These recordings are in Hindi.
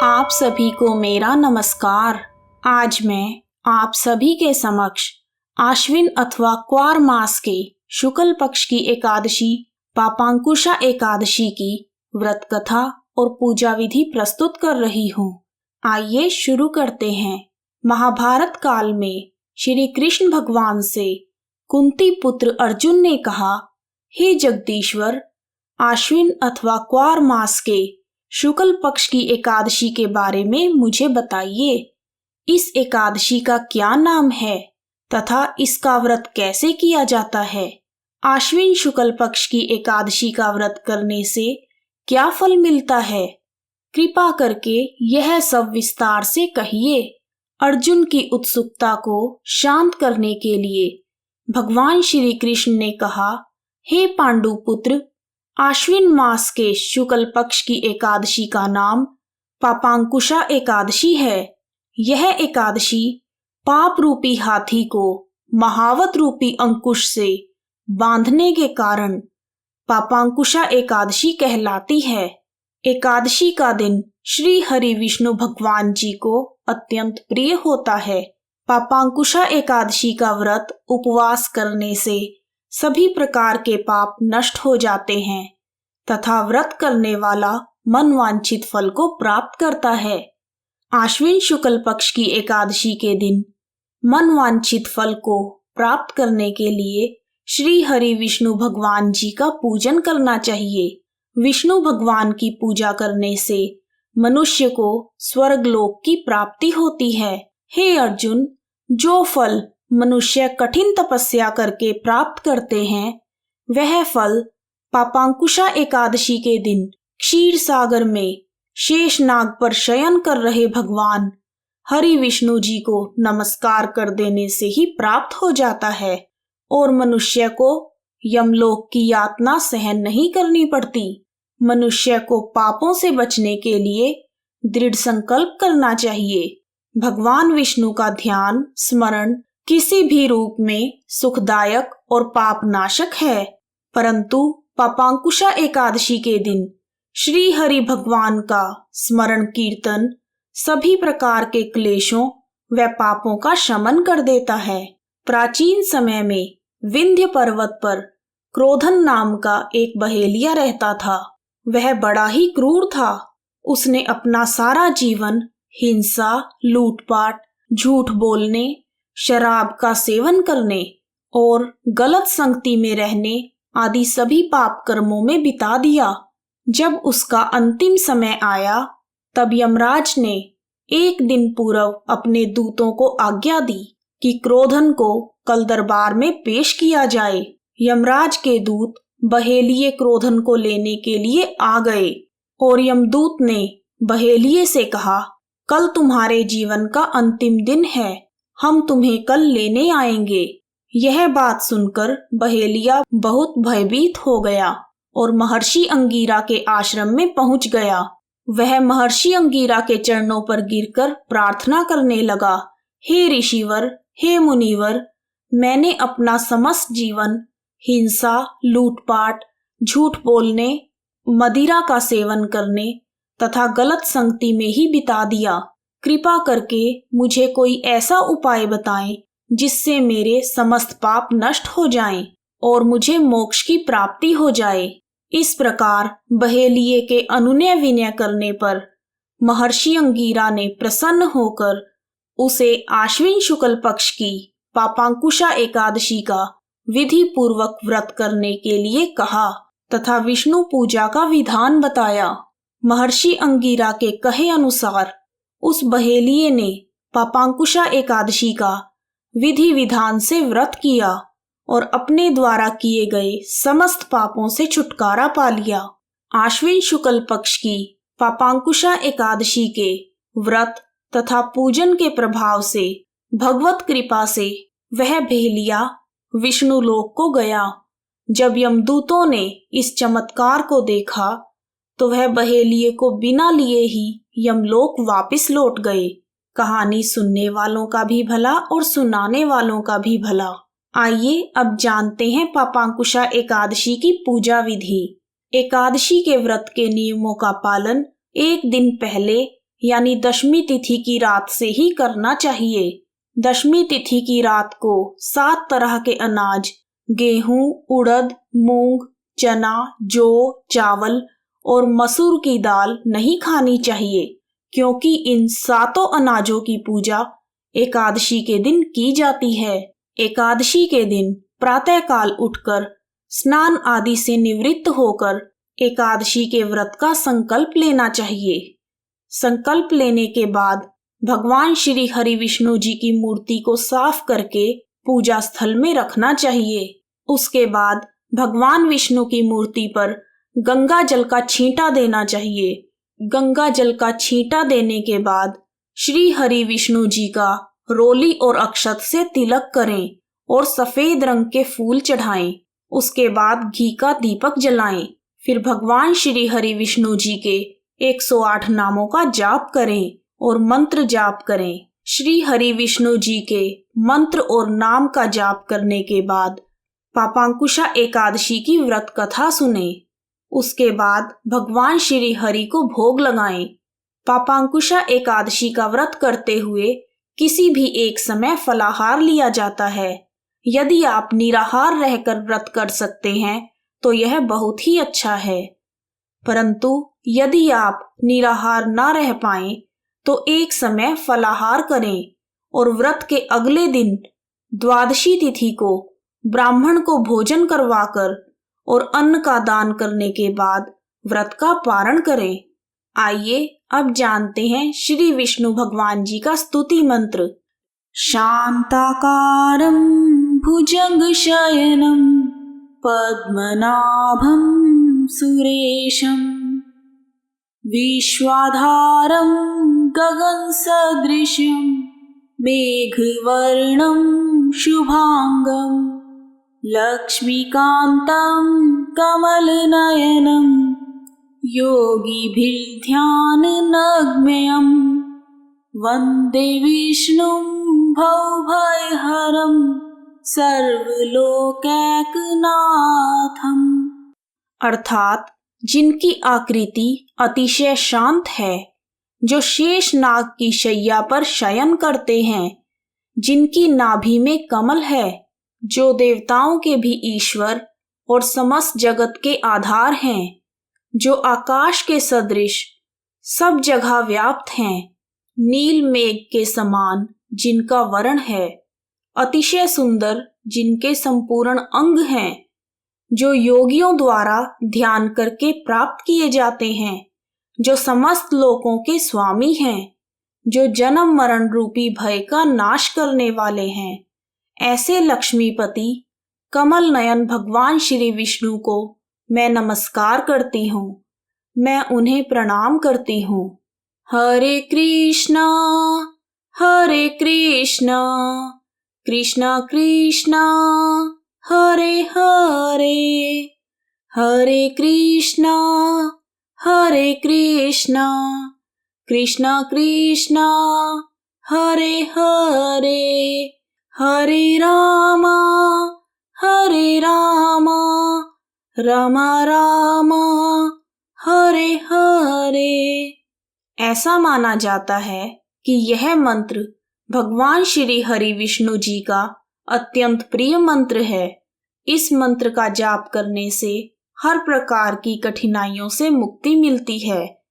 आप सभी को मेरा नमस्कार। आज मैं आप सभी के समक्ष आश्विन अथवा क्वार मास के शुक्ल पक्ष की एकादशी पापांकुशा एकादशी की व्रत कथा और पूजा विधि प्रस्तुत कर रही हूँ। आइए शुरू करते हैं। महाभारत काल में श्री कृष्ण भगवान से कुंती पुत्र अर्जुन ने कहा, हे जगदीश्वर, आश्विन अथवा क्वार मास के शुक्ल पक्ष की एकादशी के बारे में मुझे बताइए। इस एकादशी का क्या नाम है तथा इसका व्रत कैसे किया जाता है? आश्विन शुक्ल पक्ष की एकादशी का व्रत करने से क्या फल मिलता है? कृपा करके यह सब विस्तार से कहिए। अर्जुन की उत्सुकता को शांत करने के लिए भगवान श्री कृष्ण ने कहा, हे पांडु पुत्र, आश्विन मास के शुक्ल पक्ष की एकादशी का नाम पापांकुशा एकादशी है। यह एकादशी पाप रूपी हाथी को महावत रूपी अंकुश से बांधने के कारण पापांकुशा एकादशी कहलाती है। एकादशी का दिन श्री हरि विष्णु भगवान जी को अत्यंत प्रिय होता है। पापांकुशा एकादशी का व्रत उपवास करने से सभी प्रकार के पाप नष्ट हो जाते हैं तथा व्रत करने वाला मनवांछित फल को प्राप्त करता है। आश्विन शुक्ल पक्ष की एकादशी के दिन मनवांछित फल को प्राप्त करने के लिए श्री हरि विष्णु भगवान जी का पूजन करना चाहिए। विष्णु भगवान की पूजा करने से मनुष्य को स्वर्गलोक की प्राप्ति होती है। हे अर्जुन, जो फल मनुष्य कठिन तपस्या करके प्राप्त करते हैं, वह फल पापांकुशा एकादशी के दिन क्षीर सागर में शेषनाग पर शयन कर रहे भगवान हरि विष्णु जी को नमस्कार कर देने से ही प्राप्त हो जाता है और मनुष्य को यमलोक की यातना सहन नहीं करनी पड़ती। मनुष्य को पापों से बचने के लिए दृढ़ संकल्प करना चाहिए। भगवान विष्णु का ध्यान स्मरण किसी भी रूप में सुखदायक और पापनाशक है, परंतु पापांकुशा एकादशी के दिन श्री हरि भगवान का स्मरण कीर्तन सभी प्रकार के क्लेशों व पापों का शमन कर देता है। प्राचीन समय में विंध्य पर्वत पर क्रोधन नाम का एक बहेलिया रहता था। वह बड़ा ही क्रूर था। उसने अपना सारा जीवन हिंसा, लूटपाट, झूठ बोलने, शराब का सेवन करने और गलत संगति में रहने आदि सभी पाप कर्मों में बिता दिया। जब उसका अंतिम समय आया, तब यमराज ने एक दिन पूर्व अपने दूतों को आज्ञा दी कि क्रोधन को कल दरबार में पेश किया जाए। यमराज के दूत बहेलिये क्रोधन को लेने के लिए आ गए और यमदूत ने बहेलिये से कहा, कल तुम्हारे जीवन का अंतिम दिन है, हम तुम्हें कल लेने आएंगे। यह बात सुनकर बहेलिया बहुत भयभीत हो गया और महर्षि अंगीरा के आश्रम में पहुंच गया। वह महर्षि अंगीरा के चरणों पर गिरकर प्रार्थना करने लगा, हे ऋषिवर, हे मुनिवर, मैंने अपना समस्त जीवन हिंसा, लूटपाट, झूठ बोलने, मदिरा का सेवन करने तथा गलत संगति में ही बिता दिया। कृपा करके मुझे कोई ऐसा उपाय बताएं जिससे मेरे समस्त पाप नष्ट हो जाएं और मुझे मोक्ष की प्राप्ति हो जाए। इस प्रकार बहेलिये के अनुनय विनय करने पर महर्षि अंगीरा ने प्रसन्न होकर उसे आश्विन शुक्ल पक्ष की पापांकुशा एकादशी का विधि पूर्वक व्रत करने के लिए कहा तथा विष्णु पूजा का विधान बताया। महर्षि अंगीरा के कहे अनुसार उस बहेलिये ने पापांकुशा एकादशी का विधि विधान से व्रत किया और अपने द्वारा किए गए समस्त पापों से छुटकारा पा लिया। आश्विन शुक्ल पक्ष की पापांकुशा एकादशी के व्रत तथा पूजन के प्रभाव से भगवत कृपा से वह बहेलिया विष्णु लोक को गया। जब यमदूतों ने इस चमत्कार को देखा तो वह बहेलिये को बिना लिए ही यमलोक वापस लौट गए। कहानी सुनने वालों का भी भला और सुनाने वालों का भी भला। आइए अब जानते हैं पापांकुशा एकादशी की पूजा विधि। एकादशी के व्रत के नियमों का पालन एक दिन पहले यानी दशमी तिथि की रात से ही करना चाहिए। दशमी तिथि की रात को 7 तरह के अनाज गेहूं, उड़द, मूंग, चना, जौ, चावल और मसूर की दाल नहीं खानी चाहिए, क्योंकि इन सातों अनाजों की पूजा एकादशी के दिन की जाती है। एकादशी के दिन प्रातःकाल उठकर स्नान आदि से निवृत्त होकर एकादशी के व्रत का संकल्प लेना चाहिए। संकल्प लेने के बाद भगवान श्री हरि विष्णु जी की मूर्ति को साफ करके पूजा स्थल में रखना चाहिए। उसके बाद भगवान विष्णु की मूर्ति पर गंगा जल का छींटा देना चाहिए। गंगा जल का छींटा देने के बाद श्री हरि विष्णु जी का रोली और अक्षत से तिलक करें और सफेद रंग के फूल चढ़ाएं। उसके बाद घी का दीपक जलाएं। फिर भगवान श्री हरि विष्णु जी के 108 नामों का जाप करें और मंत्र जाप करें। श्री हरि विष्णु जी के मंत्र और नाम का जाप करने के बाद पापांकुशा एकादशी की व्रत कथा सुने। उसके बाद भगवान श्री हरि को भोग लगाएं। पापांकुशा एकादशी का व्रत करते हुए किसी भी एक समय फलाहार लिया जाता है। यदि आप निराहार रहकर व्रत कर सकते हैं तो यह बहुत ही अच्छा है, परंतु यदि आप निराहार ना रह पाएं तो एक समय फलाहार करें और व्रत के अगले दिन द्वादशी तिथि को ब्राह्मण को भोजन करवाकर और अन्न का दान करने के बाद व्रत का पारण करें। आइए अब जानते हैं श्री विष्णु भगवान जी का स्तुति मंत्र। शांताकारं भुजंग शयनं पद्मनाभं सुरेशं विश्वाधारं गगन सदृशं मेघवर्णं शुभांगं लक्ष्मीकान्तं कमलनयनं योगिभिर्ध्याननगम्यं वन्दे विष्णुं भवभयहरं सर्वलोकैकनाथम्। अर्थात जिनकी आकृति अतिशय शांत है, जो शेष नाग की शैया पर शयन करते हैं, जिनकी नाभि में कमल है, जो देवताओं के भी ईश्वर और समस्त जगत के आधार हैं, जो आकाश के सदृश सब जगह व्याप्त हैं, नील मेघ के समान जिनका वर्ण है, अतिशय सुंदर जिनके संपूर्ण अंग हैं, जो योगियों द्वारा ध्यान करके प्राप्त किए जाते हैं, जो समस्त लोकों के स्वामी हैं, जो जन्म मरण रूपी भय का नाश करने वाले हैं, ऐसे लक्ष्मीपति कमल नयन भगवान श्री विष्णु को मैं नमस्कार करती हूँ। मैं उन्हें प्रणाम करती हूँ। हरे कृष्णा कृष्णा कृष्णा हरे हरे, हरे कृष्णा कृष्णा कृष्णा हरे हरे, हरे रामा रामा रामा हरे हरे। ऐसा माना जाता है कि यह मंत्र भगवान श्री हरि विष्णु जी का अत्यंत प्रिय मंत्र है। इस मंत्र का जाप करने से हर प्रकार की कठिनाइयों से मुक्ति मिलती है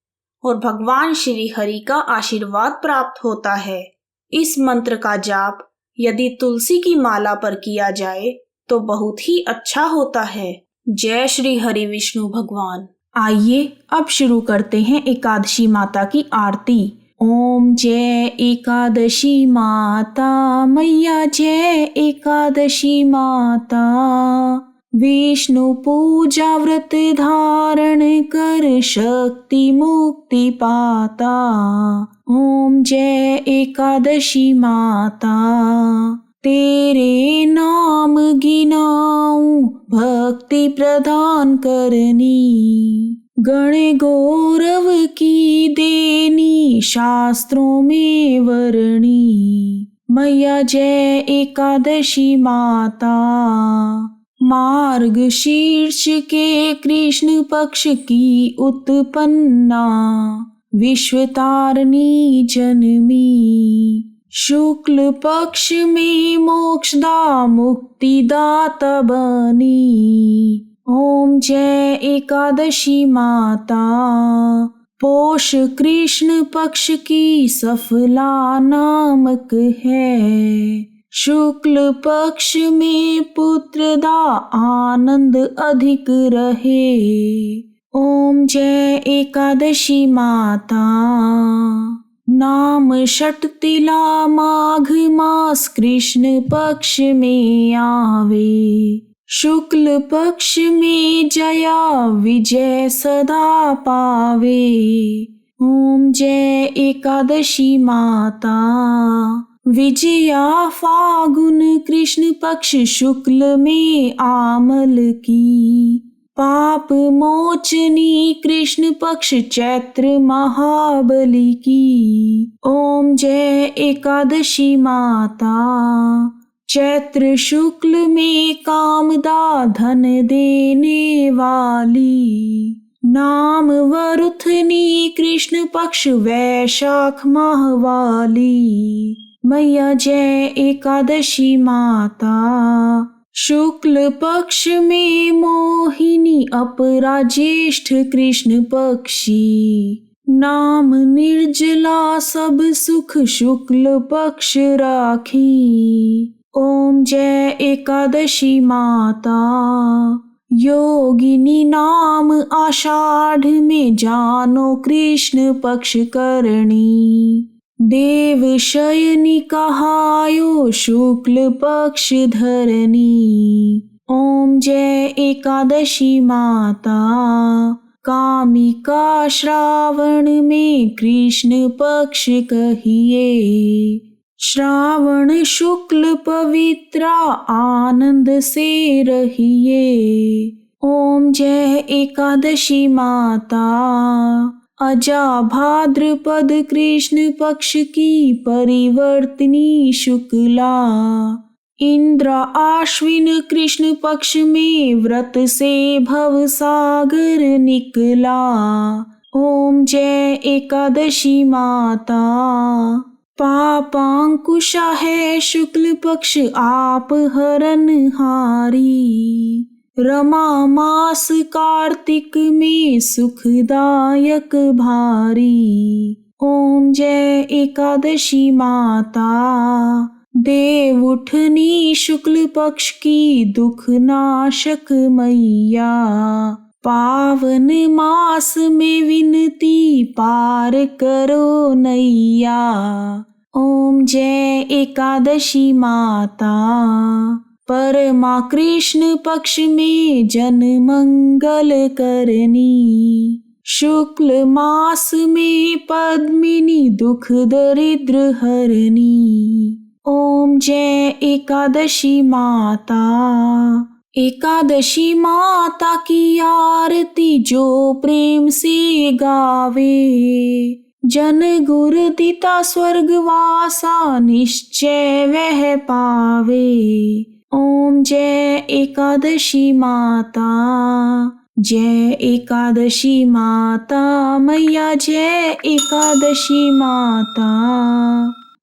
और भगवान श्री हरि का आशीर्वाद प्राप्त होता है। इस मंत्र का जाप यदि तुलसी की माला पर किया जाए तो बहुत ही अच्छा होता है। जय श्री हरि विष्णु भगवान। आइए अब शुरू करते हैं एकादशी माता की आरती। ओम जय एकादशी माता मैया, जय एकादशी माता। विष्णु पूजा व्रत धारण कर शक्ति मुक्ति पाता। ओम जय एकादशी माता। तेरे नाम गिनाऊं भक्ति प्रदान करनी, गण गौरव की देनी शास्त्रों में वर्णी। मैया जय एकादशी माता। मार्ग शीर्ष के कृष्ण पक्ष की उत्पन्ना, विश्वतारिणी जन्मी। शुक्ल पक्ष में मोक्षदा मुक्तिदाता बनी। ओम जय एकादशी माता। पोष कृष्ण पक्ष की सफला नामक है। शुक्ल पक्ष में पुत्रदा आनंद अधिक रहे। ओम जय एकादशी माता। नाम षटतिला माघ मास कृष्ण पक्ष में आवे। शुक्ल पक्ष में जया विजय सदा पावे। ओम जय एकादशी माता। विजया फागुन कृष्ण पक्ष शुक्ल में आमल की। पाप मोचनी कृष्ण पक्ष चैत्र महाबली की। ओम जय एकादशी माता। चैत्र शुक्ल में कामदा धन देने वाली। नाम वरुथनी कृष्ण पक्ष वैशाख माह वाली। मैया जय एकादशी माता। शुक्ल पक्ष में मोहिनी अपरा ज्येष्ठ कृष्ण पक्षी। नाम निर्जला सब सुख शुक्ल पक्ष राखी। ओम जय एकादशी माता। योगिनी नाम आषाढ़ में जानो कृष्ण पक्ष करणी। देव शयनी कहायो शुक्ल पक्ष धरनी। ओम जय एकादशी माता। कामिका श्रावण में कृष्ण पक्ष कहिए। श्रावण शुक्ल पवित्रा आनंद से रहिए। ओम जय एकादशी माता। अजा भाद्रपद कृष्ण पक्ष की परिवर्तनी शुक्ला। इंद्र आश्विन कृष्ण पक्ष में व्रत से भव सागर निकला। ओम जय एकादशी माता। पापांकुशा है शुक्ल पक्ष आप हरनहारी। रमा मास कार्तिक में सुखदायक भारी। ओम जय एकादशी माता। देव उठनी शुक्ल पक्ष की दुख नाशक मैया। पावन मास में विनती पार करो नैया। ओम जय एकादशी माता। परमा कृष्ण पक्ष में जन मंगल करनी। शुक्ल मास में पद्मिनी दुख दरिद्र हरनी। ओम जय एकादशी माता। एकादशी माता की आरती जो प्रेम से गावे। जन गुर दिता स्वर्गवासा निश्चय वह पावे। ओम जय एकादशी माता। जय एकादशी माता। मैया जय एकादशी माता।